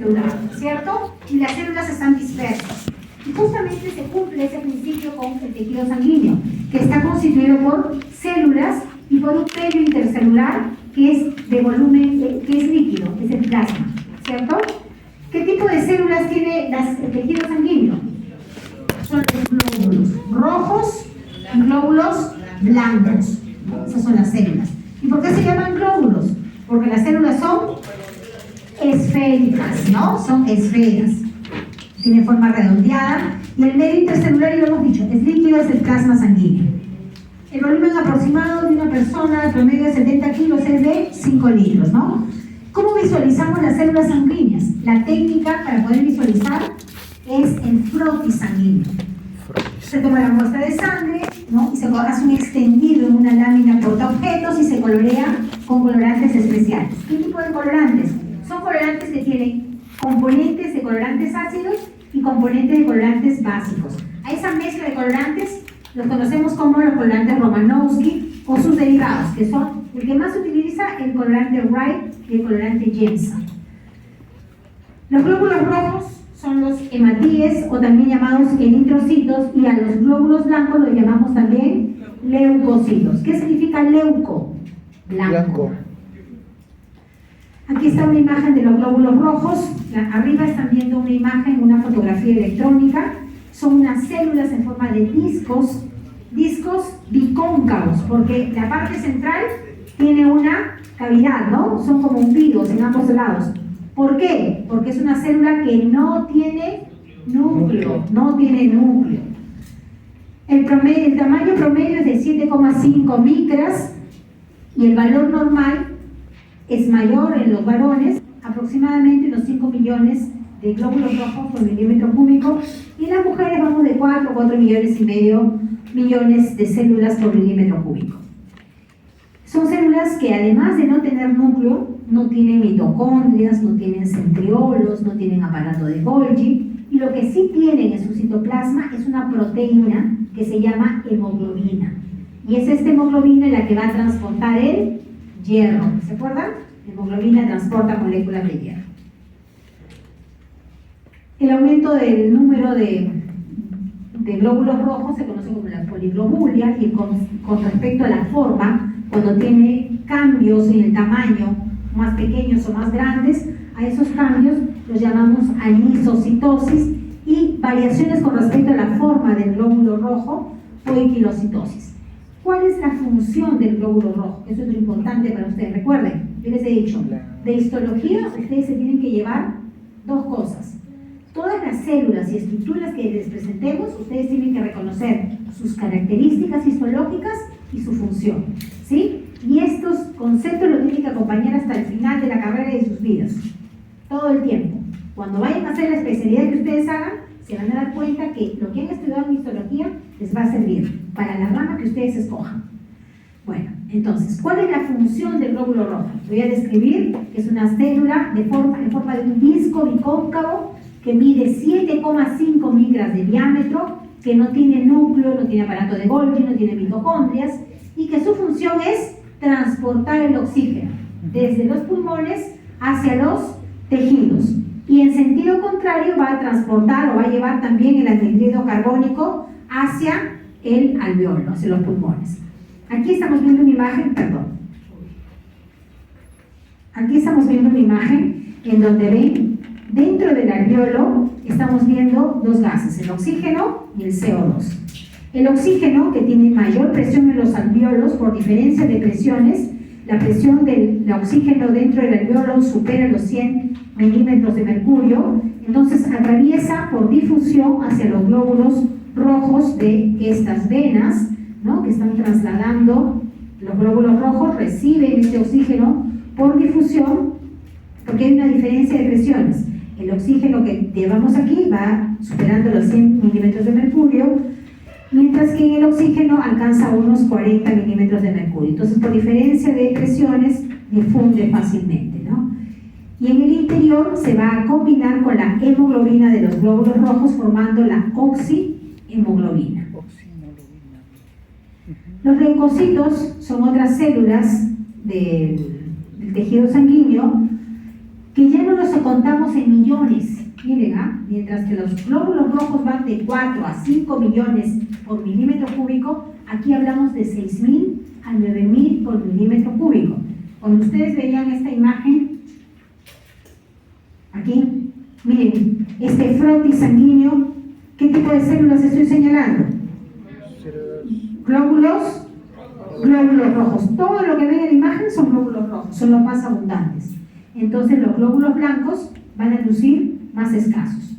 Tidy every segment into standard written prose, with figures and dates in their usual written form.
celular, ¿cierto? Y las células están dispersas. Y justamente se cumple ese principio con el tejido sanguíneo, que está constituido por células y por un medio intercelular que es de volumen, que es líquido, es el plasma, ¿cierto? ¿Qué tipo de células tiene el tejido sanguíneo? Son los glóbulos rojos y glóbulos blancos, ¿no? Esas son las células. ¿Y por qué se llaman glóbulos? Porque las células son esféricas, ¿no? Son esferas. Tiene forma redondeada y el medio intercelular, y lo hemos dicho, es líquido, es el plasma sanguíneo. El volumen aproximado de una persona, el promedio de 70 kilos, es de 5 litros, ¿no? ¿Cómo visualizamos las células sanguíneas? La técnica para poder visualizar es el frotis sanguíneo. Se toma la muestra de sangre, ¿no? Y se hace un extendido en una lámina portaobjetos y se colorea con colorantes especiales. ¿Qué tipo de colorantes? Son colorantes que tienen componentes de colorantes ácidos y componentes de colorantes básicos. A esa mezcla de colorantes los conocemos como los colorantes Romanowski o sus derivados, que son el que más se utiliza, el colorante Wright y el colorante Jensen. Los glóbulos rojos son los hematíes, o también llamados eritrocitos, y a los glóbulos blancos los llamamos también leucocitos. ¿Qué significa leuco? Blanco. Aquí está una imagen de los glóbulos rojos. Arriba están viendo una imagen, una fotografía electrónica. Son unas células en forma de discos bicóncavos, porque la parte central tiene una cavidad, ¿no? Son como umbigos en ambos lados. ¿Por qué? Porque es una célula que no tiene núcleo, El tamaño promedio es de 7,5 micras y el valor normal es mayor en los varones, aproximadamente unos 5 millones de glóbulos rojos por milímetro cúbico, y en las mujeres vamos de 4 millones y medio millones de células por milímetro cúbico. Son células que, además de no tener núcleo, no tienen mitocondrias, no tienen centriolos, no tienen aparato de Golgi, y lo que sí tienen en su citoplasma es una proteína que se llama hemoglobina, y es esta hemoglobina la que va a transportar el hierro. ¿Se acuerdan? La hemoglobina transporta moléculas de hierro. El aumento del número de glóbulos rojos se conoce como la poliglobulia, y con respecto a la forma, cuando tiene cambios en el tamaño, más pequeños o más grandes, a esos cambios los llamamos anisocitosis, y variaciones con respecto a la forma del glóbulo rojo, poiquilocitosis. ¿Cuál es la función del glóbulo rojo? Eso es lo importante para ustedes. Recuerden, yo les he dicho, de histología ustedes se tienen que llevar dos cosas. Todas las células y estructuras que les presentemos, ustedes tienen que reconocer sus características histológicas y su función, ¿sí? Y estos conceptos los tienen que acompañar hasta el final de la carrera y de sus vidas, todo el tiempo. Cuando vayan a hacer la especialidad que ustedes hagan, se van a dar cuenta que lo que han estudiado en histología les va a servir para la rama que ustedes escojan. Bueno, entonces, ¿cuál es la función del glóbulo rojo? Voy a describir que es una célula en forma de un disco bicóncavo que mide 7,5 micras de diámetro, que no tiene núcleo, no tiene aparato de Golgi, no tiene mitocondrias, y que su función es transportar el oxígeno desde los pulmones hacia los tejidos, y en sentido contrario va a transportar o va a llevar también el anhídrido carbónico hacia el alveolo, hacia los pulmones. Aquí estamos viendo una imagen, Aquí estamos viendo una imagen en donde ven, dentro del alveolo estamos viendo dos gases, el oxígeno y el CO2. El oxígeno, que tiene mayor presión en los alveolos por diferencia de presiones, la presión del oxígeno dentro del alveolo supera los 100 milímetros de mercurio, entonces atraviesa por difusión hacia los glóbulos rojos de estas venas, ¿no? Que están trasladando. Los glóbulos rojos reciben este oxígeno por difusión porque hay una diferencia de presiones. El oxígeno que llevamos aquí va superando los 100 milímetros de mercurio, mientras que el oxígeno alcanza unos 40 milímetros de mercurio. Entonces, por diferencia de presiones, difunde fácilmente, ¿no? Y en el interior se va a combinar con la hemoglobina de los glóbulos rojos, formando la oxihemoglobina. Los leucocitos son otras células del tejido sanguíneo que ya no los contamos en millones millones, miren, mientras que los glóbulos rojos van de 4 a 5 millones por milímetro cúbico, aquí hablamos de 6.000 a 9.000 por milímetro cúbico. Cuando ustedes veían esta imagen, aquí, miren, este frotis sanguíneo, ¿qué tipo de células estoy señalando? Glóbulos rojos. Todo lo que ven en la imagen son glóbulos rojos, son los más abundantes. Entonces los glóbulos blancos van a lucir más escasos.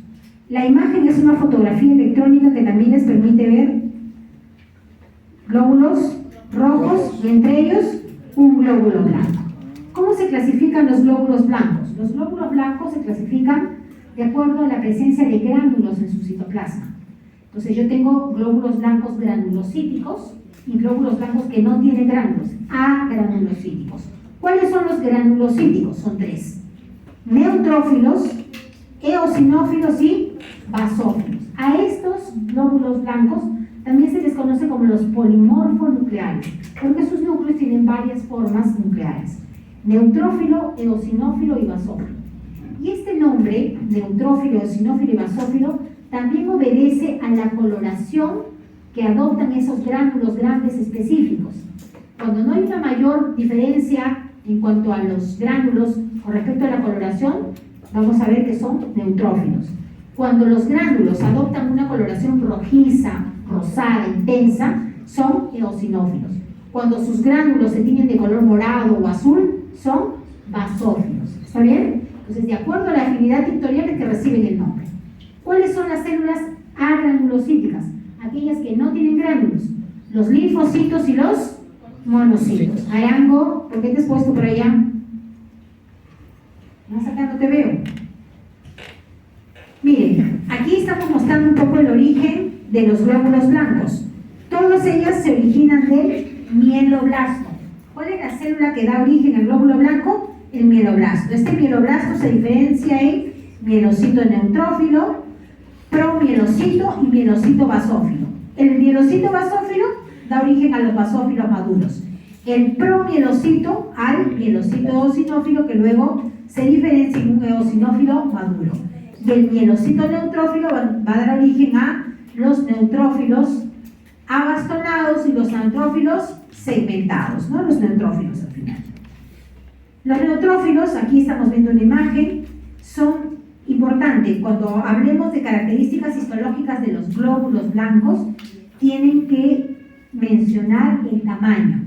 La imagen es una fotografía electrónica que también les permite ver glóbulos rojos y entre ellos un glóbulo blanco. ¿Cómo se clasifican los glóbulos blancos? Los glóbulos blancos se clasifican de acuerdo a la presencia de gránulos en su citoplasma. Entonces yo tengo glóbulos blancos granulocíticos y glóbulos blancos que no tienen gránulos, agranulocíticos. ¿Cuáles son los granulocíticos? Son 3. Neutrófilos, eosinófilos y basófilos. A estos glóbulos blancos también se les conoce como los polimorfonucleares, porque sus núcleos tienen varias formas nucleares: neutrófilo, eosinófilo y basófilo. Y este nombre, neutrófilo, eosinófilo y basófilo, también obedece a la coloración que adoptan esos gránulos grandes específicos. Cuando no hay una mayor diferencia en cuanto a los gránulos con respecto a la coloración, vamos a ver que son neutrófilos. Cuando los gránulos adoptan una coloración rojiza, rosada, intensa, son eosinófilos. Cuando sus gránulos se tiñen de color morado o azul, son basófilos. ¿Está bien? Entonces, de acuerdo a la afinidad pictorial es que reciben el nombre. ¿Cuáles son las células agranulocíticas? Aquellas que no tienen gránulos: los linfocitos y los monocitos. Arango, ¿por qué te has puesto por allá? Más acá no te veo. Miren, aquí estamos mostrando un poco el origen de los glóbulos blancos. Todas ellas se originan del mieloblasto. ¿Cuál es la célula que da origen al glóbulo blanco? El mieloblasto. Este mieloblasto se diferencia en mielocito neutrófilo, promielocito y mielocito basófilo. El mielocito basófilo da origen a los basófilos maduros. El promielocito al mielocito eosinófilo, que luego se diferencia en un eosinófilo maduro. Y el mielocito neutrófilo va a dar origen a los neutrófilos abastonados y los neutrófilos segmentados, ¿no? Los neutrófilos al final. Los neutrófilos, aquí estamos viendo una imagen, son importantes. Cuando hablemos de características histológicas de los glóbulos blancos, tienen que mencionar el tamaño.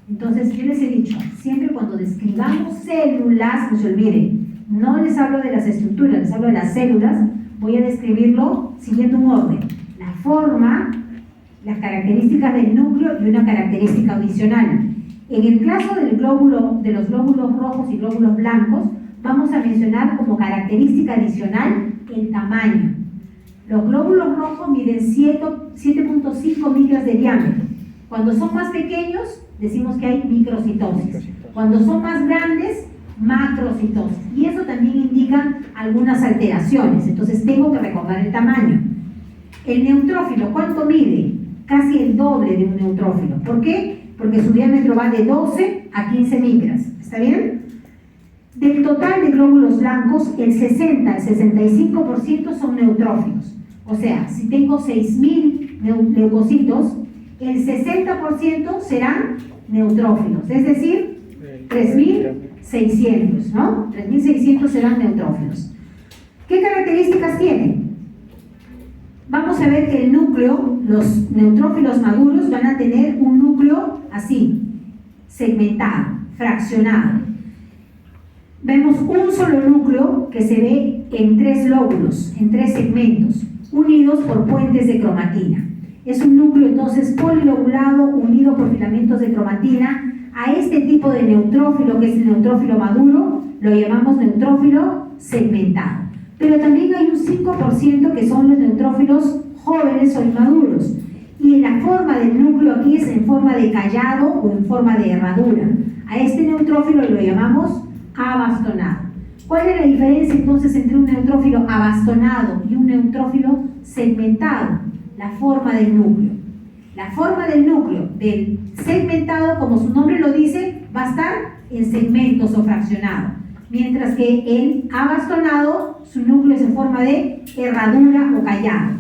Entonces, yo les he dicho, siempre cuando describamos células, no se olviden, no les hablo de las estructuras, les hablo de las células. Voy a describirlo siguiendo un orden: la forma, las características del núcleo y una característica adicional. En el caso de los glóbulos rojos y glóbulos blancos, vamos a mencionar como característica adicional el tamaño. Los glóbulos rojos miden 7.5 micras de diámetro. Cuando son más pequeños, decimos que hay microcitosis. Cuando son más grandes, macrocitosis. Y eso también indica algunas alteraciones. Entonces tengo que recordar el tamaño. El neutrófilo, ¿cuánto mide? Casi el doble de un neutrófilo. ¿Por qué? Porque su diámetro va de 12 a 15 micras. ¿Está bien? Del total de glóbulos blancos, el 60 al 65% son neutrófilos. O sea, si tengo 6.000 leucocitos, el 60% serán neutrófilos. Es decir, 3.600, ¿no? 3.600 serán neutrófilos. ¿Qué características tienen? Vamos a ver que el núcleo, los neutrófilos maduros van a tener un núcleo así, segmentado, fraccionado. Vemos un solo núcleo que se ve en 3 lóbulos, en 3 segmentos, unidos por puentes de cromatina. Es un núcleo entonces polilobulado, unido por filamentos de cromatina. A este tipo de neutrófilo, que es el neutrófilo maduro, lo llamamos neutrófilo segmentado. Pero también hay un 5% que son los neutrófilos jóvenes o inmaduros. Y la forma del núcleo aquí es en forma de callado o en forma de herradura. A este neutrófilo lo llamamos abastonado. ¿Cuál es la diferencia entonces entre un neutrófilo abastonado y un neutrófilo segmentado? La forma del núcleo. La forma del núcleo del segmentado, como su nombre lo dice, va a estar en segmentos o fraccionado. Mientras que el abastonado, su núcleo en forma de herradura o callado.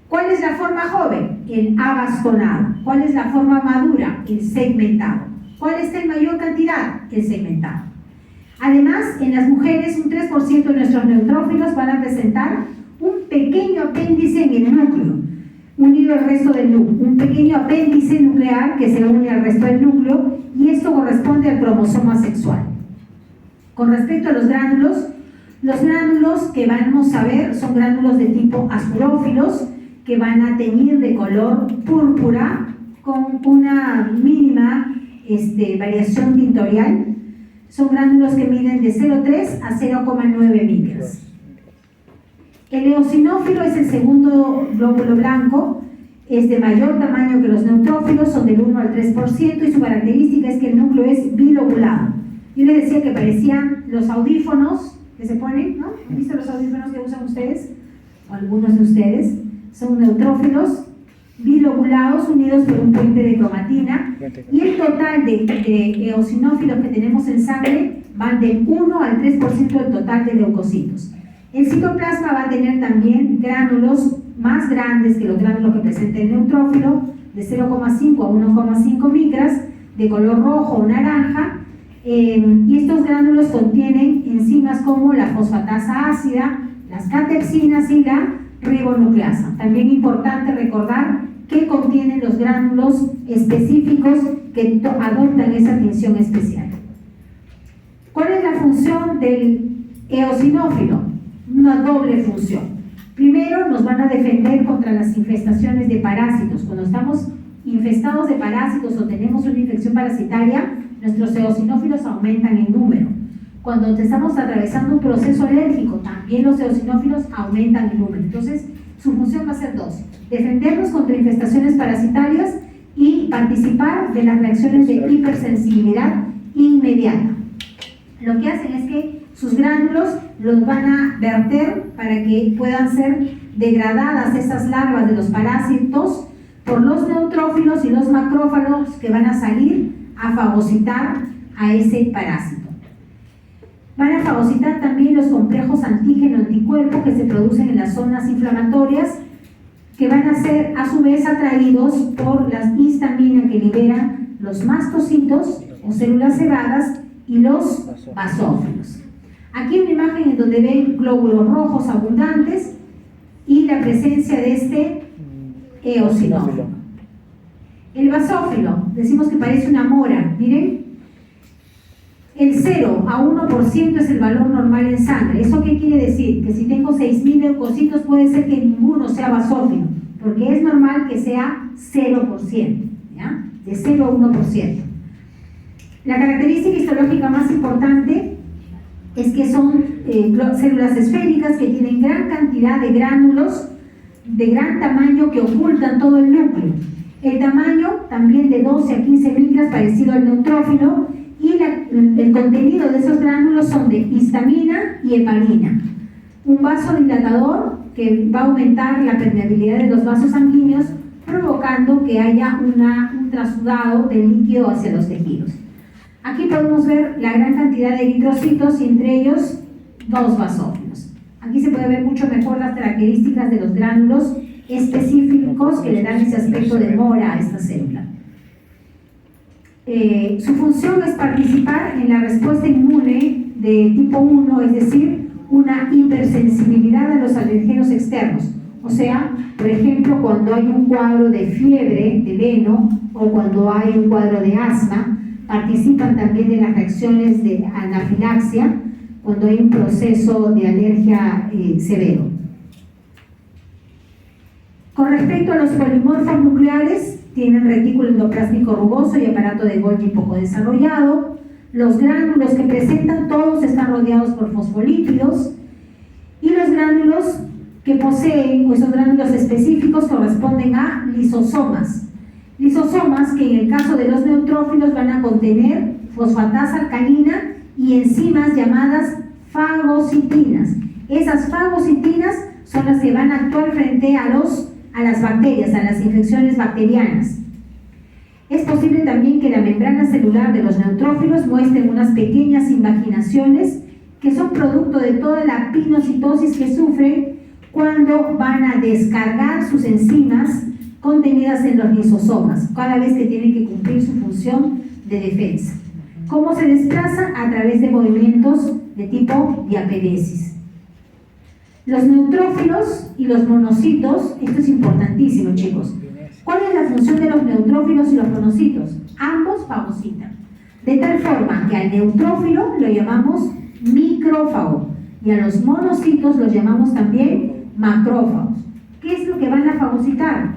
¿Cuál es la forma joven? El abastonado. ¿Cuál es la forma madura? El segmentado. ¿Cuál está en mayor cantidad? El segmentado. Además, en las mujeres, un 3% de nuestros neutrófilos van a presentar un pequeño apéndice en el núcleo, unido al resto del núcleo. Un pequeño apéndice nuclear que se une al resto del núcleo, y esto corresponde al cromosoma sexual. Con respecto a los gránulos que vamos a ver son gránulos de tipo azurófilos, que van a teñir de color púrpura con una mínima variación tintorial. Son gránulos que miden de 0,3 a 0,9 micras. El eosinófilo es el segundo glóbulo blanco, es de mayor tamaño que los neutrófilos, son del 1 al 3%, y su característica es que el núcleo es bilobulado. Yo les decía que parecían los audífonos que se ponen, ¿no? ¿Han visto los audífonos que usan ustedes? O algunos de ustedes. Son neutrófilos bilobulados unidos por un puente de cromatina, y el total de eosinófilos que tenemos en sangre van del 1 al 3% del total de leucocitos. El citoplasma va a tener también gránulos más grandes que los gránulos que presenta el neutrófilo, de 0,5 a 1,5 micras, de color rojo o naranja, y estos gránulos contienen enzimas como la fosfatasa ácida, las catepsinas y la ribonucleasa. También importante recordar que contienen los gránulos específicos que adoptan esa atención especial. ¿Cuál es la función del eosinófilo? Una doble función. Primero, nos van a defender contra las infestaciones de parásitos. Cuando estamos infestados de parásitos o tenemos una infección parasitaria, nuestros eosinófilos aumentan en número. Cuando estamos atravesando un proceso alérgico, también los eosinófilos aumentan en número. Entonces, su función va a ser dos: defendernos contra infestaciones parasitarias y participar de las reacciones de hipersensibilidad inmediata. Lo que hacen es que sus gránulos los van a verter para que puedan ser degradadas esas larvas de los parásitos por los neutrófilos y los macrófagos, que van a salir a fagocitar a ese parásito. Van a fagocitar también los complejos antígeno-anticuerpo que se producen en las zonas inflamatorias, que van a ser a su vez atraídos por las histaminas que liberan los mastocitos o células cebadas y los basófilos. Aquí una imagen en donde ven glóbulos rojos abundantes y la presencia de este eosinófilo. El basófilo, decimos que parece una mora, miren. El 0 a 1% es el valor normal en sangre. ¿Eso qué quiere decir? Que si tengo 6.000 leucocitos puede ser que ninguno sea basófilo, porque es normal que sea 0%, ¿ya? De 0 a 1%. La característica histológica más importante es que son células esféricas que tienen gran cantidad de gránulos de gran tamaño que ocultan todo el núcleo. El tamaño también de 12 a 15 micras, parecido al neutrófilo, y el contenido de esos gránulos son de histamina y heparina. Un vasodilatador que va a aumentar la permeabilidad de los vasos sanguíneos, provocando que haya un trasudado del líquido hacia los tejidos. Aquí podemos ver la gran cantidad de eritrocitos y entre ellos dos basófilos. Aquí se puede ver mucho mejor las características de los gránulos específicos que le dan ese aspecto de mora a esta célula. Su función es participar en la respuesta inmune de tipo 1, es decir, una hipersensibilidad a los alergenos externos. O sea, por ejemplo, cuando hay un cuadro de fiebre del heno o cuando hay un cuadro de asma, participan también de las reacciones de anafilaxia cuando hay un proceso de alergia severo. Con respecto a los polimorfos nucleares, tienen retículo endoplásmico rugoso y aparato de Golgi poco desarrollado. Los gránulos que presentan todos están rodeados por fosfolípidos, y los gránulos que poseen, o esos gránulos específicos, corresponden a lisosomas. Lisosomas que en el caso de los neutrófilos van a contener fosfatasa alcalina y enzimas llamadas fagocitinas. Esas fagocitinas son las que van a actuar frente a las bacterias, a las infecciones bacterianas. Es posible también que la membrana celular de los neutrófilos muestre unas pequeñas invaginaciones que son producto de toda la pinocitosis que sufren cuando van a descargar sus enzimas contenidas en los lisosomas, cada vez que tienen que cumplir su función de defensa. ¿Cómo se desplaza? A través de movimientos de tipo diaperesis. Los neutrófilos y los monocitos, esto es importantísimo, chicos. ¿Cuál es la función de los neutrófilos y los monocitos? Ambos fagocitan. De tal forma que al neutrófilo lo llamamos micrófago y a los monocitos los llamamos también macrófagos. ¿Qué es lo que van a fagocitar?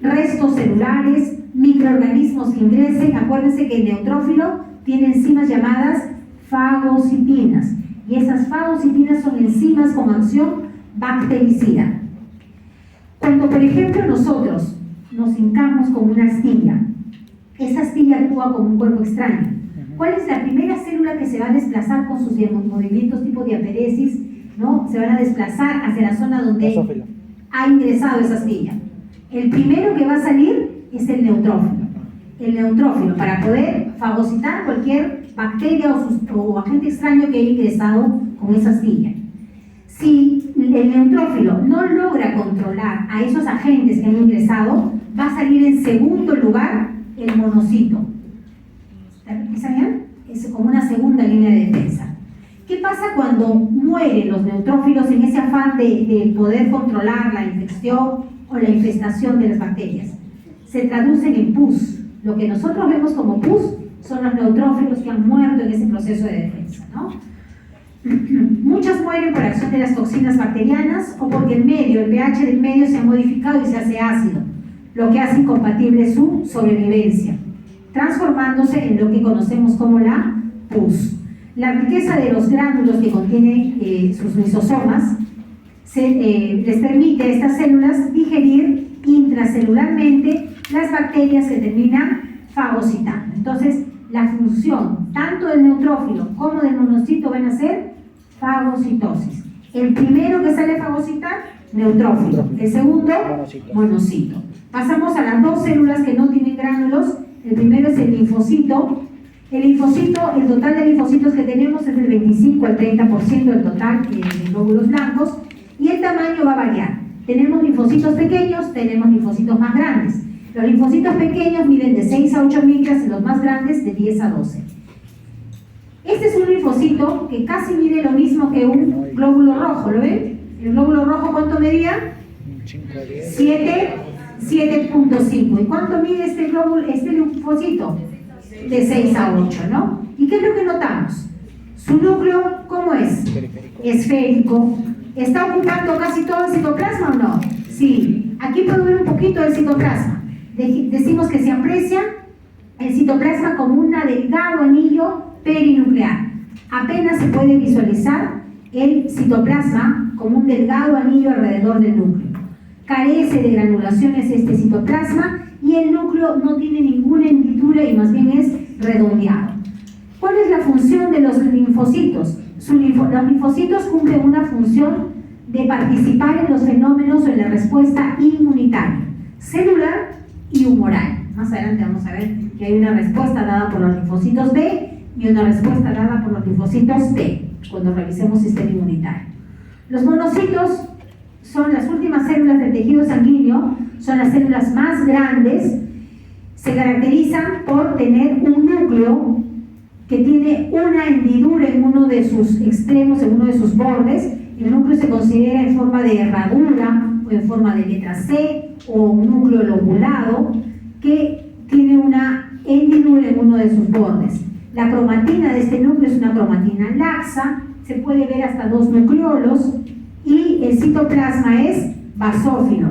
Restos celulares, microorganismos que ingresen. Acuérdense que el neutrófilo tiene enzimas llamadas fagocitinas y esas fagocitinas son enzimas con acción bactericida. Cuando, por ejemplo, nosotros nos hincamos con una astilla, esa astilla actúa como un cuerpo extraño. ¿Cuál es la primera célula que se va a desplazar con sus movimientos tipo diaperesis? ¿No? Se van a desplazar hacia la zona donde ha ingresado esa astilla. El primero que va a salir es el neutrófilo. El neutrófilo, para poder fagocitar cualquier bacteria o agente extraño que haya ingresado con esa astilla. Si el neutrófilo no logra controlar a esos agentes que han ingresado, va a salir en segundo lugar el monocito. ¿Está bien? Es como una segunda línea de defensa. ¿Qué pasa cuando mueren los neutrófilos en ese afán de poder controlar la infección o la infestación de las bacterias? Se traducen en pus. Lo que nosotros vemos como pus son los neutrófilos que han muerto en ese proceso de defensa, ¿no? Muchas mueren por acción de las toxinas bacterianas o porque el pH del medio se ha modificado y se hace ácido, lo que hace incompatible su sobrevivencia, transformándose en lo que conocemos como la pus. La riqueza de los gránulos que contienen sus lisosomas les permite a estas células digerir intracelularmente las bacterias que terminan fagocitando. Entonces, la función tanto del neutrófilo como del monocito van a ser fagocitosis. El primero que sale a fagocitar, neutrófilo. El segundo, monocito. Pasamos a las dos células que no tienen gránulos. El primero es el linfocito. El linfocito, el total de linfocitos que tenemos es del 25 al 30% del total de glóbulos blancos y el tamaño va a variar. Tenemos linfocitos pequeños, tenemos linfocitos más grandes. Los linfocitos pequeños miden de 6 a 8 micras y los más grandes de 10 a 12. Este es un linfocito que casi mide lo mismo que un glóbulo rojo, ¿lo ven? El glóbulo rojo, ¿cuánto medía? 7.5. ¿Y cuánto mide este linfocito? De 6 a 8, ¿no? ¿Y qué es lo que notamos? Su núcleo, ¿cómo es? Esférico. ¿Está ocupando casi todo el citoplasma o no? Sí. Aquí puedo ver un poquito del citoplasma. Decimos que se aprecia el citoplasma como un delgado anillo perinuclear. Apenas se puede visualizar el citoplasma como un delgado anillo alrededor del núcleo. Carece de granulaciones este citoplasma y el núcleo no tiene ninguna hendidura y más bien es redondeado. ¿Cuál es la función de los linfocitos? Los linfocitos cumplen una función de participar en los fenómenos o en la respuesta inmunitaria, celular y humoral. Más adelante vamos a ver que hay una respuesta dada por los linfocitos B y una respuesta dada por los linfocitos T, cuando revisemos sistema inmunitario. Los monocitos son las últimas células del tejido sanguíneo, son las células más grandes, se caracterizan por tener un núcleo que tiene una hendidura en uno de sus extremos, en uno de sus bordes. El núcleo se considera en forma de herradura o en forma de letra C o un núcleo lobulado que tiene una hendidura en uno de sus bordes. La cromatina de este núcleo es una cromatina laxa, se puede ver hasta 2 nucleolos y el citoplasma es basófilo.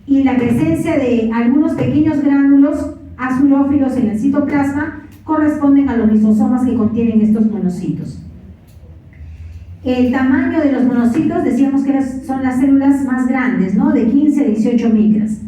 Y la presencia de algunos pequeños gránulos azulófilos en el citoplasma corresponden a los lisosomas que contienen estos monocitos. El tamaño de los monocitos, decíamos que son las células más grandes, ¿no? De 15 a 18 micras.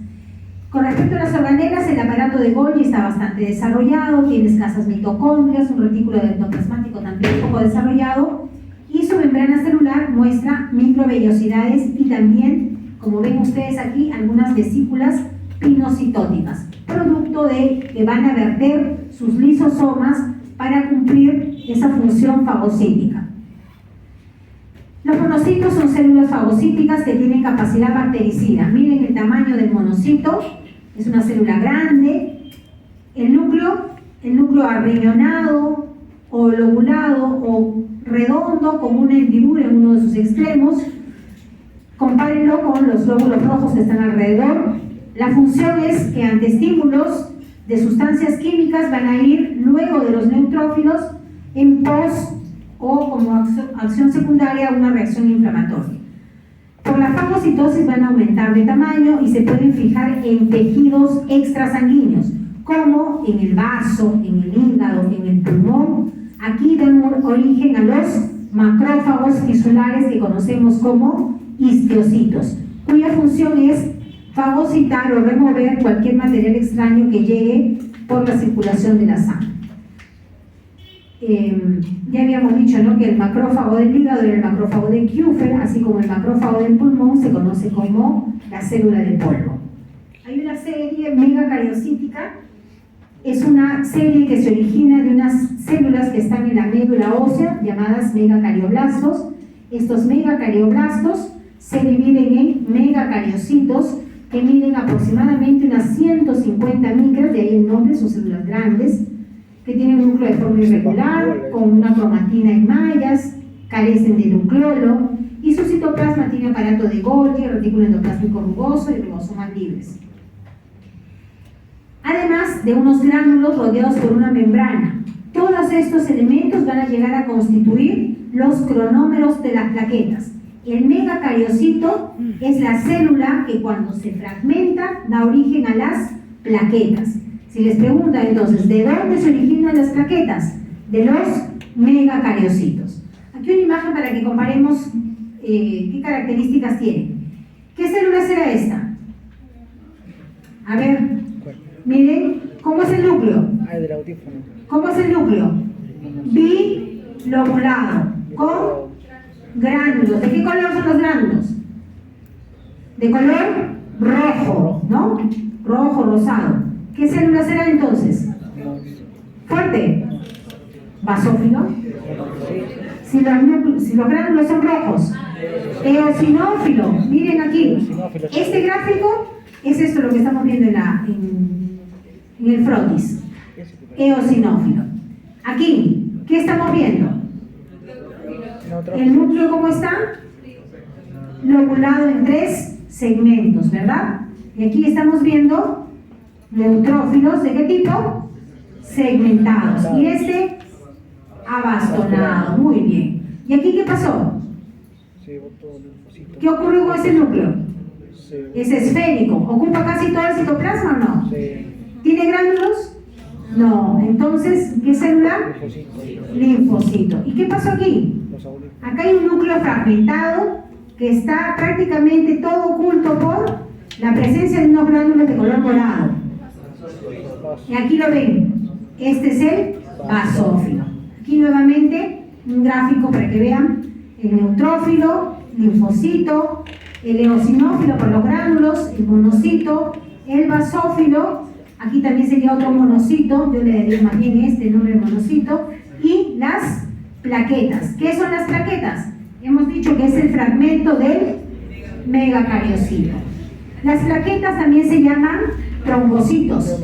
Con respecto a las organelas, el aparato de Golgi está bastante desarrollado, tiene escasas mitocondrias, un retículo endoplasmático también poco desarrollado, y su membrana celular muestra microvellosidades y también, como ven ustedes aquí, algunas vesículas pinocitóticas, producto de que van a verter sus lisosomas para cumplir esa función fagocítica. Los monocitos son células fagocíticas que tienen capacidad bactericida. Miren el tamaño del monocito, es una célula grande. El núcleo arriñonado o lobulado o redondo con una hendidura en uno de sus extremos. Compárenlo con los glóbulos rojos que están alrededor. La función es que ante estímulos de sustancias químicas van a ir luego de los neutrófilos en pos o como acción secundaria a una reacción inflamatoria. Por la fagocitosis van a aumentar de tamaño y se pueden fijar en tejidos extrasanguíneos, como en el vaso, en el hígado, en el pulmón. Aquí dan origen a los macrófagos tisulares que conocemos como histiocitos, cuya función es fagocitar o remover cualquier material extraño que llegue por la circulación de la sangre. Ya habíamos dicho, ¿no?, que el macrófago del hígado era el macrófago de Kupffer, así como el macrófago del pulmón se conoce como la célula de polvo. Hay una serie megacariocítica, es una serie que se origina de unas células que están en la médula ósea llamadas megacarioblastos. Estos megacarioblastos se dividen en megacariocitos que miden aproximadamente unas 150 micras, de ahí el nombre, son células grandes, que tienen un núcleo de forma irregular, con una cromatina en mallas, carecen de nucleolo, y su citoplasma tiene aparato de Golgi, retículo endoplásmico rugoso y ribosomas libres. Además de unos gránulos rodeados por una membrana. Todos estos elementos van a llegar a constituir los cronómeros de las plaquetas. El megacariocito es la célula que cuando se fragmenta da origen a las plaquetas. Si les preguntan entonces, ¿de dónde se originan las plaquetas? De los megacariocitos. Aquí una imagen para que comparemos qué características tiene. ¿Qué célula será esta? A ver, miren, ¿cómo es el núcleo? Del audífono. ¿Cómo es el núcleo? Bilobulado, con gránulos. ¿De qué color son los gránulos? De color rojo, ¿no? Rojo, rosado. ¿Qué célula será entonces? Fuerte. ¿Basófilo? Si los gránulos son rojos. Eosinófilo. Miren aquí. Este gráfico es esto lo que estamos viendo en el frotis. Eosinófilo. Aquí, ¿qué estamos viendo? El núcleo, ¿cómo está? Lobulado en 3 segmentos, ¿verdad? Y aquí estamos viendo neutrófilos, ¿de qué tipo? Segmentados. Y este, abastonado. Muy bien. ¿Y aquí qué pasó? ¿Qué ocurrió con ese núcleo? Es esférico. ¿Ocupa casi todo el citoplasma o no? ¿Tiene gránulos? No. Entonces, ¿qué célula? Linfocito. ¿Y qué pasó aquí? Acá hay un núcleo fragmentado que está prácticamente todo oculto por la presencia de unos gránulos de color morado. Y aquí lo ven, este es el basófilo. Aquí nuevamente un gráfico para que vean el neutrófilo, linfocito, el eosinófilo por los gránulos, el monocito, el basófilo, aquí también sería otro monocito, yo le daría más bien el nombre de monocito, y las plaquetas. ¿Qué son las plaquetas? Hemos dicho que es el fragmento del megacariocito. Las plaquetas también se llaman trombocitos.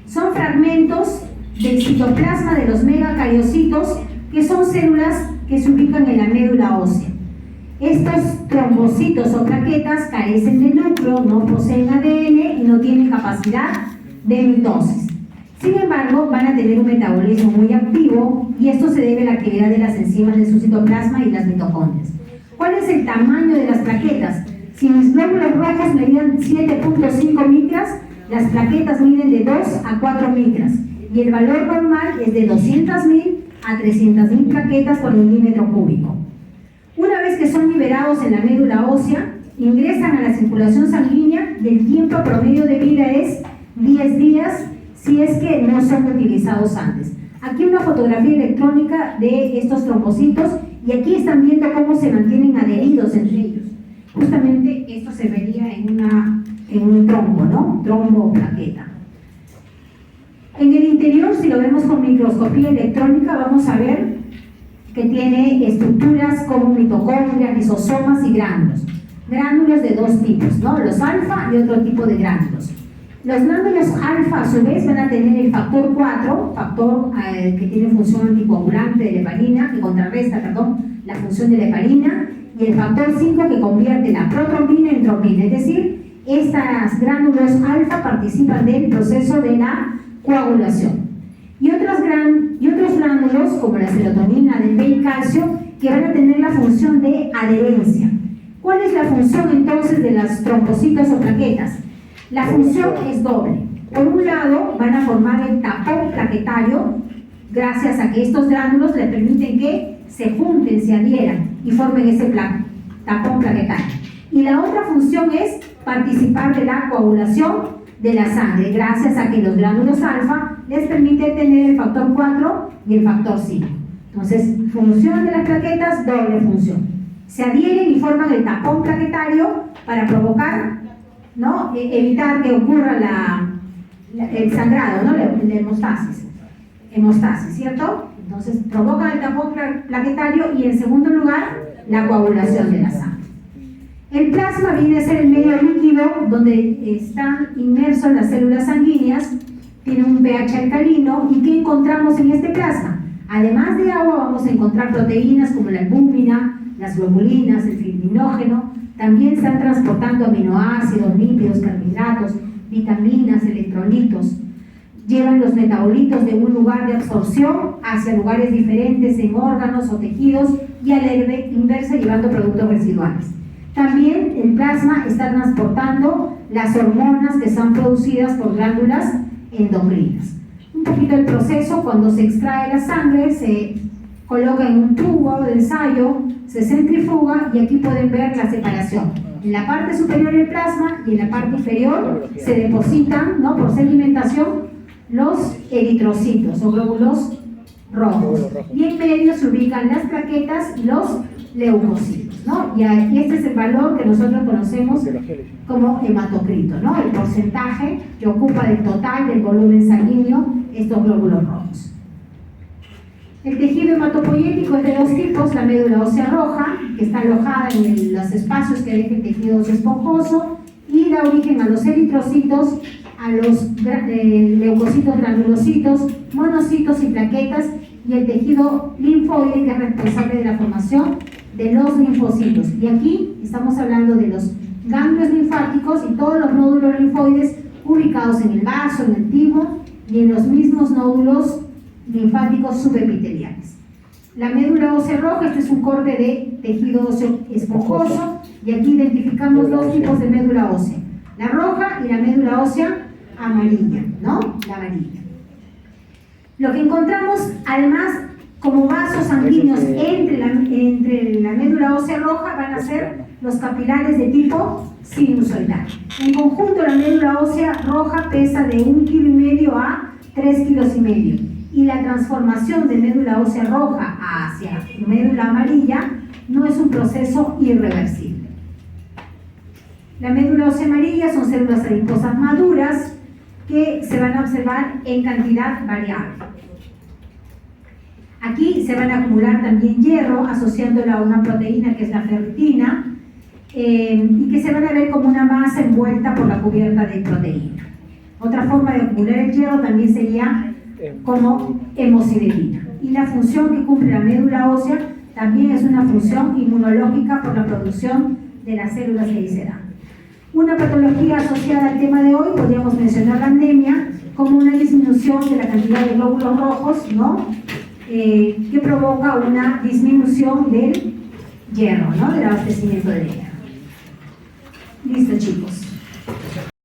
Son fragmentos del citoplasma de los megacariocitos, que son células que se ubican en la médula ósea. Estos trombocitos o plaquetas carecen de núcleo, no poseen ADN y no tienen capacidad de mitosis. Sin embargo, van a tener un metabolismo muy activo y esto se debe a la actividad de las enzimas de su citoplasma y las mitocondrias. ¿Cuál es el tamaño de las plaquetas? Si mis glóbulos rojos medían 7.5 micras, las plaquetas miden de 2 a 4 micras y el valor normal es de 200.000 a 300.000 plaquetas por milímetro cúbico. Una vez que son liberados en la médula ósea, ingresan a la circulación sanguínea y el tiempo promedio de vida es 10 días si es que no son utilizados antes. Aquí una fotografía electrónica de estos trombocitos y aquí están viendo cómo se mantienen adheridos entre ellos. Justamente esto se vería en un trombo, ¿no? Trombo o plaqueta. En el interior, si lo vemos con microscopía electrónica, vamos a ver que tiene estructuras como mitocondrias, lisosomas y gránulos. Gránulos de dos tipos, ¿no? Los alfa y otro tipo de gránulos. Los gránulos alfa, a su vez, van a tener el factor 4, factor que tiene función anticoagulante de la heparina, que contrarresta, la función de la heparina, y el factor 5 que convierte la protrombina en trombina. Es decir, estos gránulos alfa participan del proceso de la coagulación. Y otros gránulos, como la serotonina, ADP y calcio, que van a tener la función de adherencia. ¿Cuál es la función entonces de las trombocitos o plaquetas? La función es doble. Por un lado, van a formar el tapón plaquetario, gracias a que estos gránulos le permiten que se junten, se adhieran y formen ese tapón plaquetario. Y la otra función es participar de la coagulación de la sangre, gracias a que los gránulos alfa les permiten tener el factor 4 y el factor 5. Entonces, función de las plaquetas, doble función. Se adhieren y forman el tapón plaquetario para provocar, ¿no? Evitar que ocurra el sangrado, ¿no? La hemostasis, ¿cierto? Entonces provocan el tapón plaquetario y en segundo lugar la coagulación de la sangre. El plasma viene a ser el medio líquido donde están inmersos las células sanguíneas, tiene un pH alcalino. ¿Y qué encontramos en este plasma? Además de agua vamos a encontrar proteínas como la albúmina, las globulinas, el fibrinógeno. También están transportando aminoácidos, lípidos, carbohidratos, vitaminas, electrolitos. Llevan los metabolitos de un lugar de absorción hacia lugares diferentes en órganos o tejidos y a la inversa llevando productos residuales. También el plasma está transportando las hormonas que son producidas por glándulas endocrinas. Un poquito el proceso: cuando se extrae la sangre, se coloca en un tubo de ensayo, se centrifuga y aquí pueden ver la separación. En la parte superior el plasma y en la parte inferior se depositan, ¿no?, por sedimentación, los eritrocitos o glóbulos rojos. Y en medio se ubican las plaquetas y los leucocitos, ¿no? Y este es el valor que nosotros conocemos como hematocrito, ¿no? El porcentaje que ocupa del total del volumen sanguíneo estos glóbulos rojos. El tejido hematopoyético es de dos tipos: la médula ósea roja, que está alojada en los espacios que deja el tejido óseo esponjoso y da origen a los eritrocitos, a los leucocitos, granulocitos, monocitos y plaquetas, y el tejido linfoide, que es responsable de la formación de los linfocitos. Y aquí estamos hablando de los ganglios linfáticos y todos los nódulos linfoides ubicados en el vaso, en el timo y en los mismos nódulos linfáticos subepiteliales. La médula ósea roja, este es un corte de tejido óseo esponjoso, y aquí identificamos dos tipos de médula ósea: la roja y la médula ósea amarilla, ¿no? La amarilla. Lo que encontramos además como vasos sanguíneos entre la médula ósea roja van a ser los capilares de tipo sinusoidal. En conjunto, la médula ósea roja pesa de 1,5 kg a 3,5 kg, y la transformación de médula ósea roja hacia médula amarilla no es un proceso irreversible. La médula ósea amarilla son células adiposas maduras que se van a observar en cantidad variable. Aquí se van a acumular también hierro, asociándolo a una proteína que es la ferritina, y que se van a ver como una masa envuelta por la cubierta de proteína. Otra forma de acumular el hierro también sería como hemosiderina. Y la función que cumple la médula ósea también es una función inmunológica por la producción de las células que ahí se dan. Una patología asociada al tema de hoy podríamos mencionar la anemia como una disminución de la cantidad de glóbulos rojos, ¿no?, que provoca una disminución del hierro, ¿no?, del abastecimiento de hierro. Listo, chicos.